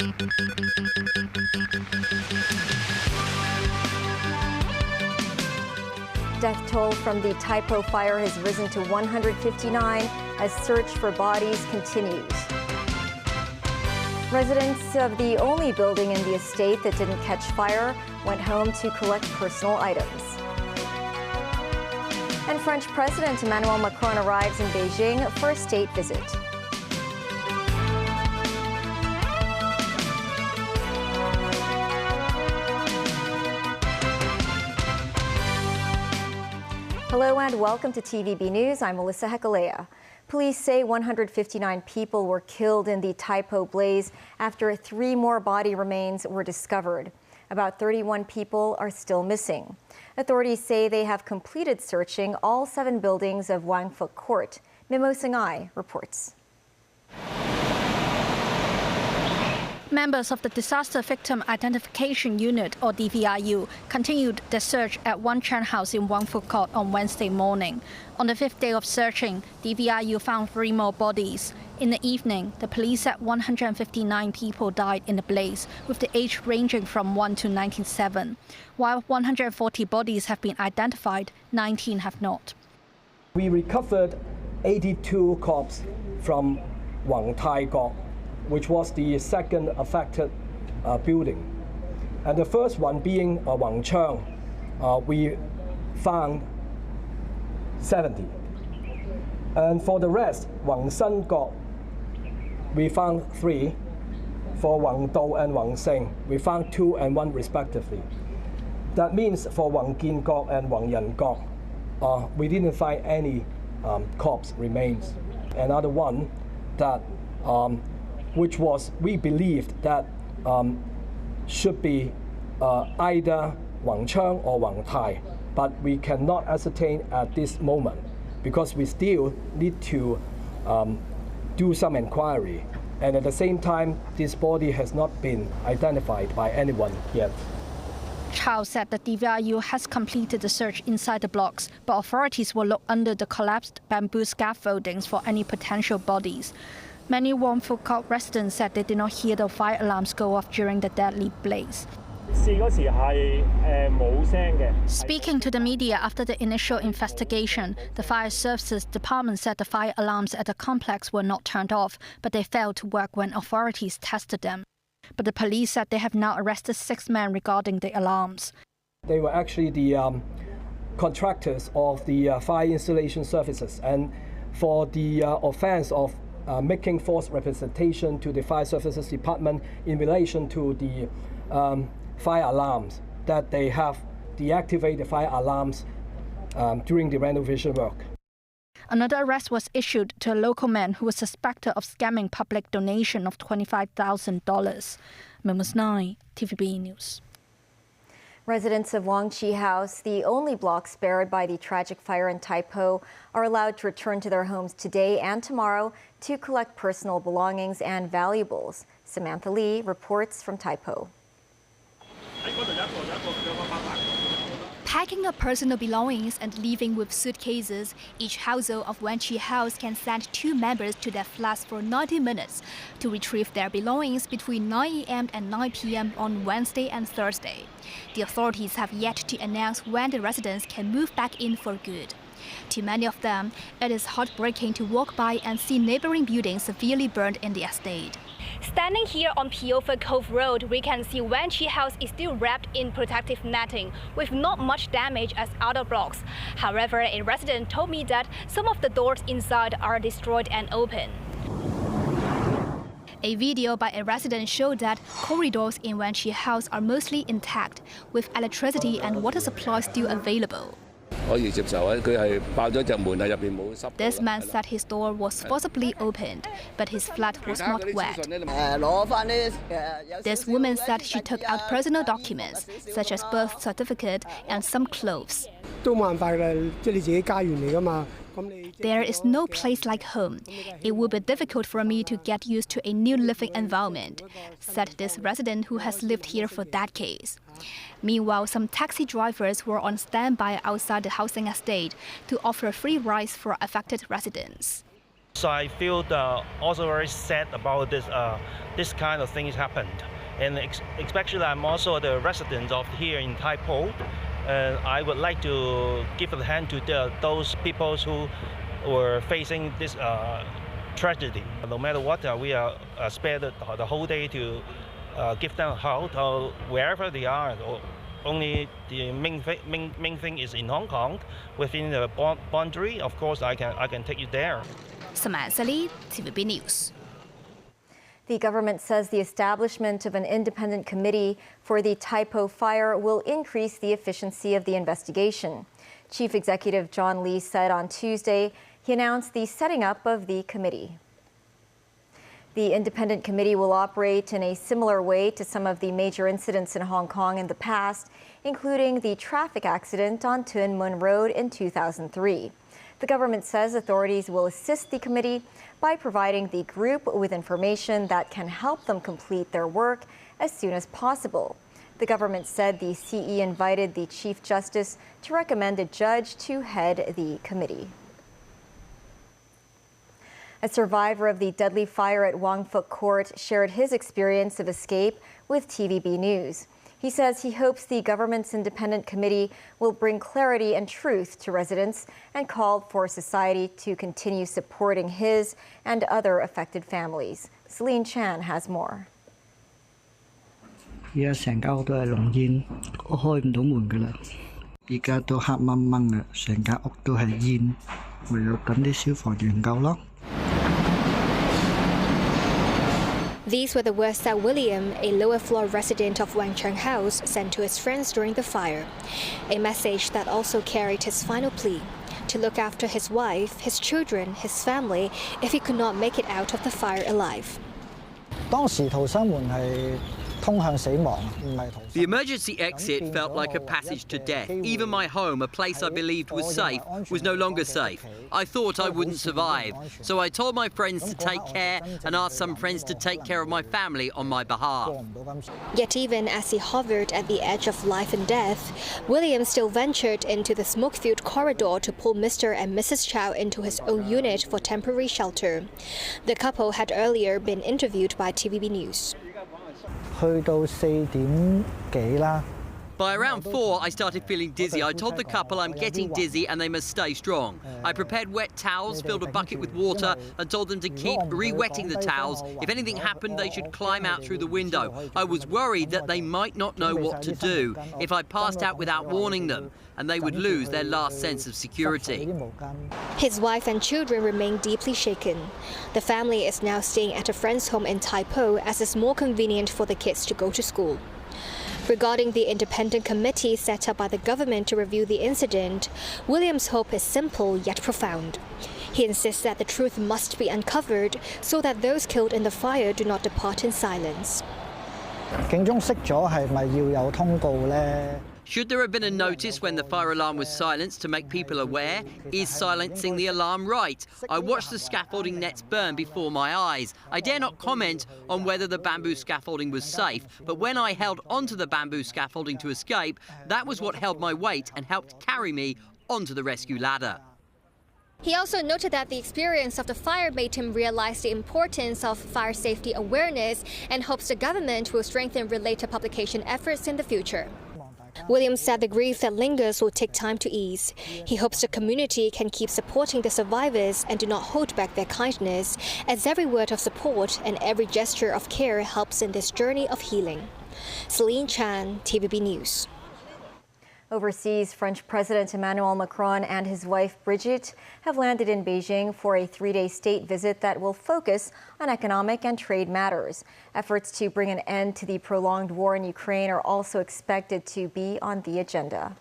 Death toll from the Taipo fire has risen to 159 as search for bodies continues. Residents of the only building in the estate that didn't catch fire went home to collect personal items. And French President Emmanuel Macron arrives in Beijing for a state visit. Hello and welcome to TVB News. I'm Melissa Hekalea. Police say 159 people were killed in the Taipo blaze after 3 more body remains were discovered. About 31 people are still missing. Authorities say they have completed searching all 7 buildings of Wang Fuk Court. Mimo Singai reports. Members of the Disaster Victim Identification Unit, or DVIU, continued their search at Wan Chan House in Wang Fuk Court on Wednesday morning. On the 5th day of searching, DVIU found 3 more bodies. In the evening, the police said 159 people died in the blaze, with the age ranging from 1 to 97. While 140 bodies have been identified, 19 have not. We recovered 82 corpses from Wang Tai Kok, which was the second affected building. And the first one being Wang Chang, we found 70. And for the rest, Wang Sin Kok, we found 3. For Wang Dou and Wang Seng, we found 2 and 1 respectively. That means for Wang Kin Kok and Wang Yan Kok, we didn't find any corpse remains. Another one that which was, we believed that should be either Wang Chang or Wang Tai, but we cannot ascertain at this moment because we still need to do some inquiry. And at the same time, this body has not been identified by anyone yet. Chow said the DVIU has completed the search inside the blocks, but authorities will look under the collapsed bamboo scaffoldings for any potential bodies. Many Wang Fuk Court residents said they did not hear the fire alarms go off during the deadly blaze. Speaking to the media after the initial investigation, the Fire Services Department said the fire alarms at the complex were not turned off, but they failed to work when authorities tested them. But the police said they have now arrested 6 men regarding the alarms. They were actually the contractors of the fire installation services, and for the offense of making false representation to the Fire Services Department in relation to the fire alarms, that they have deactivated the fire alarms during the renovation work. Another arrest was issued to a local man who was suspected of scamming public donation of $25,000. Memos 9, TVB News. Residents of Wang Chi House, the only block spared by the tragic fire in Taipo, are allowed to return to their homes today and tomorrow to collect personal belongings and valuables. Samantha Lee reports from Taipo. Packing up personal belongings and leaving with suitcases, each household of Wang Chi House can send 2 members to their flats for 90 minutes to retrieve their belongings between 9 a.m. and 9 p.m. on Wednesday and Thursday. The authorities have yet to announce when the residents can move back in for good. To many of them, it is heartbreaking to walk by and see neighboring buildings severely burned in the estate. Standing here on Piofa Cove Road, we can see Wang Chi House is still wrapped in protective netting, with not much damage as other blocks. However, a resident told me that some of the doors inside are destroyed and open. A video by a resident showed that corridors in Wang Chi House are mostly intact, with electricity and water supply still available. This man said his door was forcibly opened, but his flat was not wet. This woman said she took out personal documents, such as birth certificate and some clothes. There is no place like home. It would be difficult for me to get used to a new living environment, said this resident who has lived here for decades. Meanwhile, some taxi drivers were on standby outside the housing estate to offer free rides for affected residents. So I feel also very sad about this kind of things happened, and especially I'm also the resident of here in Taipo, and I would like to give a hand to those people who were facing this tragedy. No matter what, we are spared the whole day to give them help wherever they are. Only the main thing is in Hong Kong, within the boundary. Of course, I can take you there. Samantha Lee, TVB News. The government says the establishment of an independent committee for the Taipo fire will increase the efficiency of the investigation. Chief Executive John Lee said on Tuesday he announced the setting up of the committee. The independent committee will operate in a similar way to some of the major incidents in Hong Kong in the past, including the traffic accident on Tuen Mun Road in 2003. The government says authorities will assist the committee by providing the group with information that can help them complete their work as soon as possible. The government said the CE invited the Chief Justice to recommend a judge to head the committee. A survivor of the deadly fire at Wong Fuk Court shared his experience of escape with TVB News. He says he hopes the government's independent committee will bring clarity and truth to residents and called for society to continue supporting his and other affected families. Celine Chan has more. 而家成間屋都係濃煙，我開唔到門㗎啦。而家都黑掹掹嘅，成間屋都係煙，唯有等啲消防員救咯。 These were the words that William, a lower floor resident of Wang Cheng House, sent to his friends during the fire. A message that also carried his final plea to look after his wife, his children, his family if he could not make it out of the fire alive. 當時逃生門係通向死亡，唔係逃生。 The emergency exit felt like a passage to death. Even my home, a place I believed was safe, was no longer safe. I thought I wouldn't survive, so I told my friends to take care and asked some friends to take care of my family on my behalf. Yet even as he hovered at the edge of life and death, William still ventured into the smoke-filled corridor to pull Mr. and Mrs. Chow into his own unit for temporary shelter. The couple had earlier been interviewed by TVB News. 去到4點幾啦。 By around 4, I started feeling dizzy. I told the couple I'm getting dizzy and they must stay strong. I prepared wet towels, filled a bucket with water and told them to keep re-wetting the towels. If anything happened, they should climb out through the window. I was worried that they might not know what to do if I passed out without warning them, and they would lose their last sense of security. His wife and children remain deeply shaken. The family is now staying at a friend's home in Taipo as it's more convenient for the kids to go to school. Regarding the independent committee set up by the government to review the incident, William's hope is simple yet profound. He insists that the truth must be uncovered so that those killed in the fire do not depart in silence. 警鐘熄咗係咪要有通告呢？ Should there have been a notice when the fire alarm was silenced to make people aware? Is silencing the alarm right? I watched the scaffolding nets burn before my eyes. I dare not comment on whether the bamboo scaffolding was safe, but when I held onto the bamboo scaffolding to escape, that was what held my weight and helped carry me onto the rescue ladder. He also noted that the experience of the fire made him realize the importance of fire safety awareness and hopes the government will strengthen related publication efforts in the future. William said the grief that lingers will take time to ease. He hopes the community can keep supporting the survivors and do not hold back their kindness, as every word of support and every gesture of care helps in this journey of healing. Celine Chan, TVB News. Overseas, French President Emmanuel Macron and his wife Brigitte have landed in Beijing for a three-day state visit that will focus on economic and trade matters. Efforts to bring an end to the prolonged war in Ukraine are also expected to be on the agenda.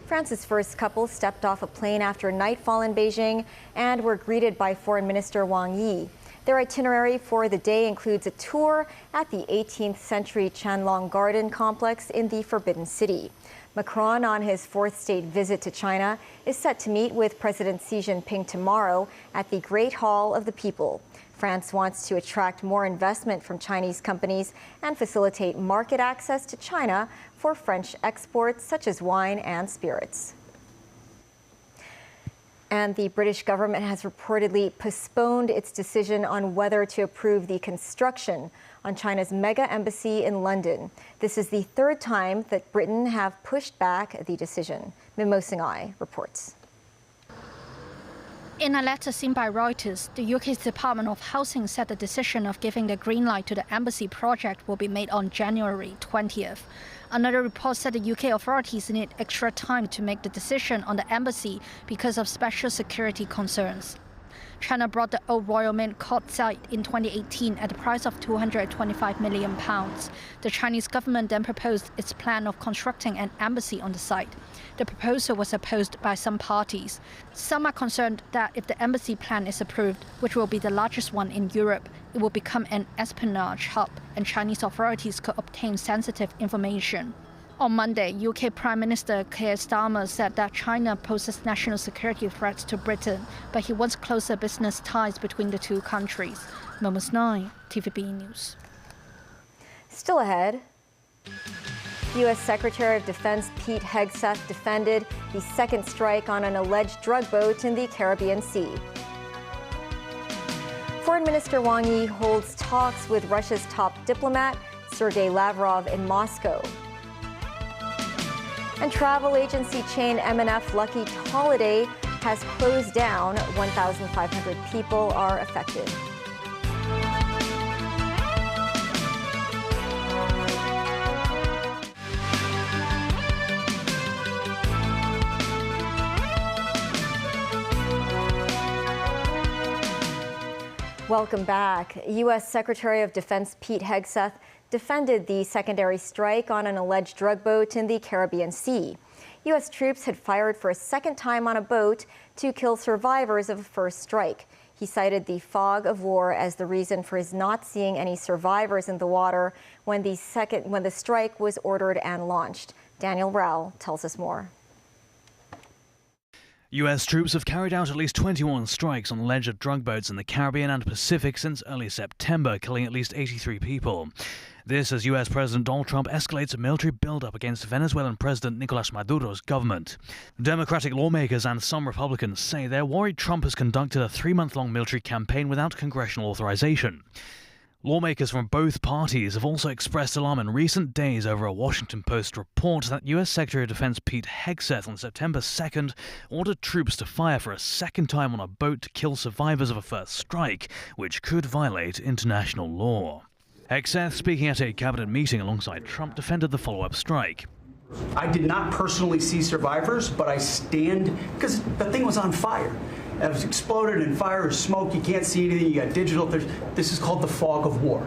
France's first couple stepped off a plane after nightfall in Beijing and were greeted by Foreign Minister Wang Yi. Their itinerary for the day includes a tour at the 18th century Qianlong Garden complex in the Forbidden City. Macron, on his fourth state visit to China, is set to meet with President Xi Jinping tomorrow at the Great Hall of the People. France wants to attract more investment from Chinese companies and facilitate market access to China for French exports such as wine and spirits. And the British government has reportedly postponed its decision on whether to approve the construction on China's mega embassy in London. This is the third time that Britain have pushed back the decision. Mimo Singhai reports. In a letter seen by Reuters, the UK's Department of Housing said the decision of giving the green light to the embassy project will be made on January 20th. Another report said the UK authorities need extra time to make the decision on the embassy because of special security concerns. China bought the old Royal Mint Court site in 2018 at the price of £225 million. The Chinese government then proposed its plan of constructing an embassy on the site. The proposal was opposed by some parties. Some are concerned that if the embassy plan is approved, which will be the largest one in Europe, it will become an espionage hub and Chinese authorities could obtain sensitive information. On Monday, UK Prime Minister Keir Starmer said that China poses national security threats to Britain, but he wants closer business ties between the two countries. Momos 9, TVB News. Still ahead, U.S. Secretary of Defense Pete Hegseth defended the second strike on an alleged drug boat in the Caribbean Sea. Foreign Minister Wang Yi holds talks with Russia's top diplomat, Sergei Lavrov, in Moscow. And travel agency chain M&F Lucky Holiday has closed down. 1,500 people are affected. Welcome back. U.S. Secretary of Defense Pete Hegseth defended the secondary strike on an alleged drug boat in the Caribbean Sea. U.S. troops had fired for a second time on a boat to kill survivors of a first strike. He cited the fog of war as the reason for his not seeing any survivors in the water when the strike was ordered and launched. Daniel Rao tells us more. U.S. troops have carried out at least 21 strikes on alleged drug boats in the Caribbean and Pacific since early September, killing at least 83 people. This as U.S. President Donald Trump escalates a military buildup against Venezuelan President Nicolas Maduro's government. Democratic lawmakers and some Republicans say they're worried Trump has conducted a 3-month-long military campaign without congressional authorization. Lawmakers from both parties have also expressed alarm in recent days over a Washington Post report that U.S. Secretary of Defense Pete Hegseth on September 2nd ordered troops to fire for a second time on a boat to kill survivors of a first strike, which could violate international law. Hegseth, speaking at a cabinet meeting alongside Trump, defended the follow-up strike. I did not personally see survivors, but I stand because the thing was on fire. It was exploded in fire or smoke. You can't see anything. You got digital. This is called the fog of war.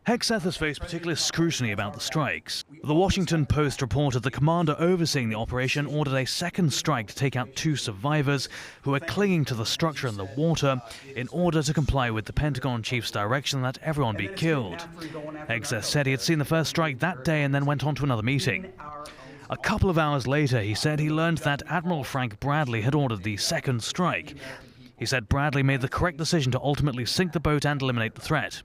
Hegseth has faced particular scrutiny about the strikes. The Washington Post reported the commander overseeing the operation ordered a second strike to take out 2 survivors who were clinging to the structure in the water in order to comply with the Pentagon chief's direction that everyone be killed. Hegseth said he had seen the first strike that day and then went on to another meeting. A couple of hours later, he said he learned that Admiral Frank Bradley had ordered the second strike. He said Bradley made the correct decision to ultimately sink the boat and eliminate the threat.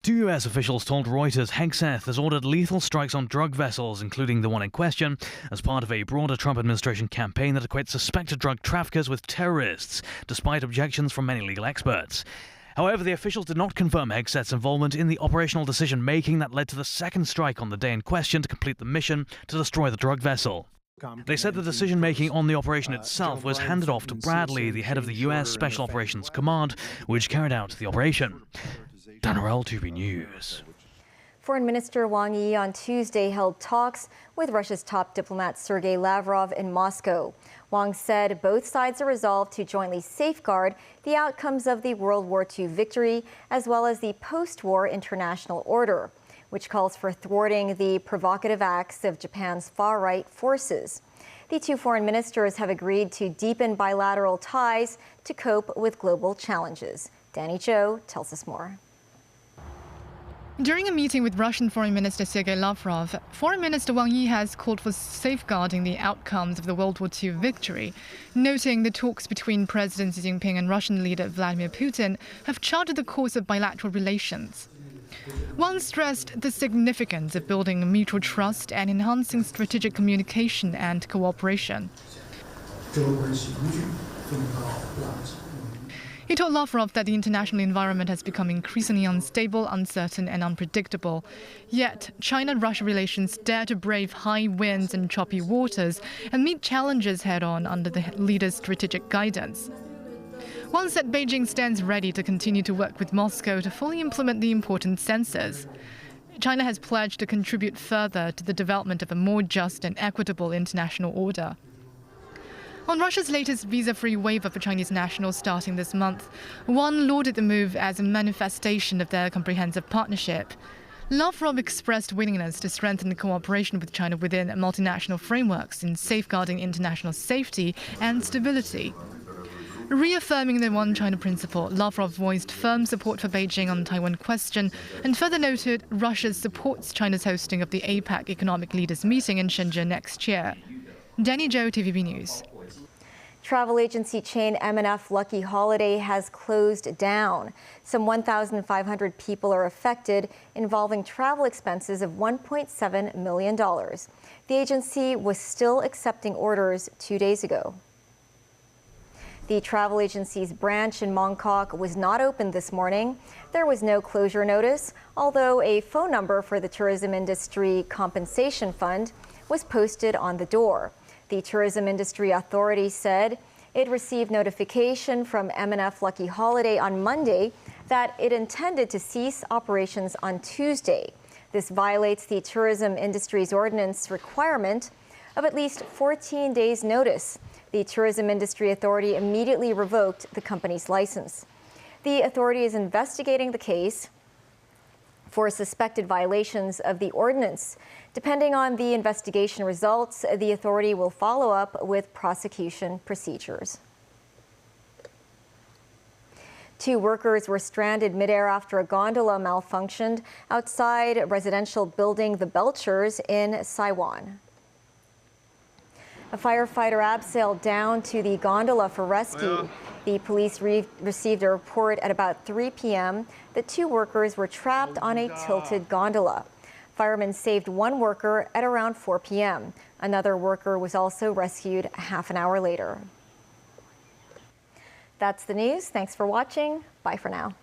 2 U.S. officials told Reuters Hegseth has ordered lethal strikes on drug vessels, including the one in question, as part of a broader Trump administration campaign that equates suspected drug traffickers with terrorists, despite objections from many legal experts. However, the officials did not confirm Hegseth's involvement in the operational decision-making that led to the second strike on the day in question to complete the mission to destroy the drug vessel. They said the decision-making on the operation itself was handed off to Bradley, the head of the U.S. Special Operations Command, which carried out the operation. Dan Orell, TV News. Foreign Minister Wang Yi on Tuesday held talks with Russia's top diplomat Sergei Lavrov in Moscow. Wang said both sides are resolved to jointly safeguard the outcomes of the World War II victory, as well as the post-war international order, which calls for thwarting the provocative acts of Japan's far-right forces. The 2 foreign ministers have agreed to deepen bilateral ties to cope with global challenges. Danny Zhou tells us more. During a meeting with Russian Foreign Minister Sergei Lavrov, Foreign Minister Wang Yi has called for safeguarding the outcomes of the World War II victory, noting the talks between President Xi Jinping and Russian leader Vladimir Putin have charted the course of bilateral relations. Wang stressed the significance of building mutual trust and enhancing strategic communication and cooperation. He told Lavrov that the international environment has become increasingly unstable, uncertain and unpredictable. Yet, China-Russia relations dare to brave high winds and choppy waters and meet challenges head-on under the leader's strategic guidance. One said Beijing stands ready to continue to work with Moscow to fully implement the important censors. China has pledged to contribute further to the development of a more just and equitable international order. On Russia's latest visa-free waiver for Chinese nationals starting this month, one lauded the move as a manifestation of their comprehensive partnership. Lavrov expressed willingness to strengthen cooperation with China within multinational frameworks in safeguarding international safety and stability. Reaffirming the One China principle, Lavrov voiced firm support for Beijing on the Taiwan question and further noted Russia supports China's hosting of the APEC Economic Leaders Meeting in Shenzhen next year. Danny Zhou, TVB News. Travel agency chain M&F Lucky Holiday has closed down. Some 1,500 people are affected, involving travel expenses of $1.7 million. The agency was still accepting orders 2 days ago. The travel agency's branch in Mongkok was not open this morning. There was no closure notice, although a phone number for the Tourism Industry Compensation Fund was posted on the door. The Tourism Industry Authority said it received notification from M&F Lucky Holiday on Monday that it intended to cease operations on Tuesday. This violates the tourism industry's ordinance requirement of at least 14 days' notice. The Tourism Industry Authority immediately revoked the company's license. The authority is investigating the case for suspected violations of the ordinance. Depending on the investigation results, the authority will follow up with prosecution procedures. 2 workers were stranded midair after a gondola malfunctioned outside a residential building, the Belchers, in Saiwan. A firefighter abseiled down to the gondola for rescue. The police received a report at about 3 p.m. that 2 workers were trapped on a tilted gondola. Firemen saved 1 worker at around 4 p.m. Another worker was also rescued half an hour later. That's the news. Thanks for watching. Bye for now.